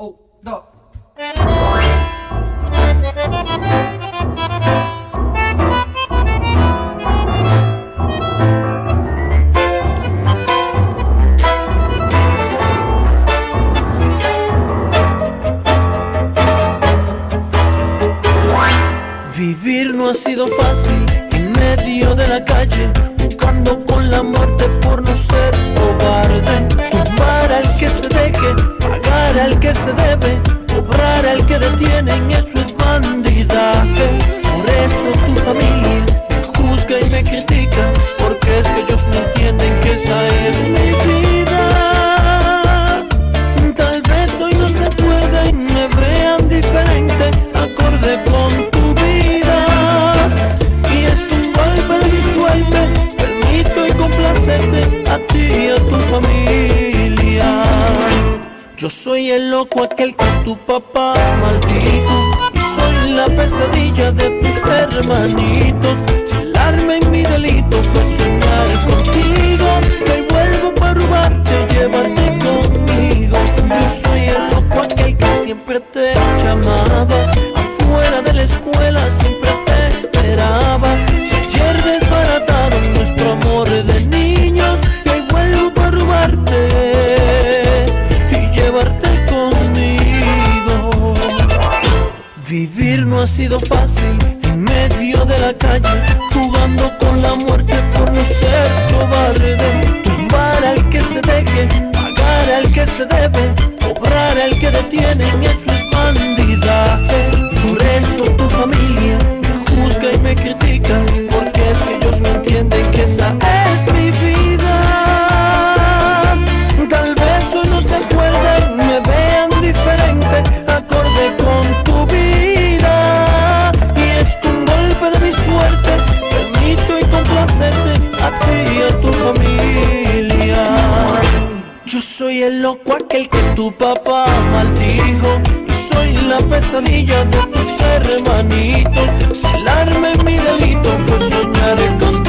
1, 2. Vivir no ha sido fácil en medio de la calle, buscando con la muerte por no ser cobarde. Tumbar al que se deje, pagar al que se debe, cobrar al que detienen, eso es bandidaje. Por eso tu familia me juzga y me critica, porque es que ellos no entienden que esa es mi vida. Tal vez hoy no se pueda y me vean diferente, acorde con tu vida. Y es que un golpe de mi suerte, permito y complacerte a ti y a tu familia. Yo soy el loco aquel que tu papá maldijo, y soy la pesadilla de tus hermanitos. Si el arma en mi delito fue soñar contigo, hoy vuelvo para robarte, llevarte conmigo. Yo soy el loco aquel que siempre te llamaba, afuera de la escuela siempre te esperaba. Si ayer desbarataron nuestro amor de niños, hoy vuelvo para robarte y llevarte conmigo. Vivir no ha sido fácil en medio de la calle, jugando con la muerte por no ser cobarde. Tumbar al que se deje, pagar al que se debe, cobrar al que detienen, eso es bandidaje. Por eso tu familia me juzga y me critica, porque es que ellos no entienden que esa es mi vida. Tal vez hoy no se acuerden, me vean diferente, acorde con tu vida. Y es que un golpe de mi suerte, permito y complacerte a ti y a tu familia. Yo soy el loco aquel que tu papá maldijo, y soy la pesadilla de tus hermanitos. Si el arma en mi delito fue soñar contigo,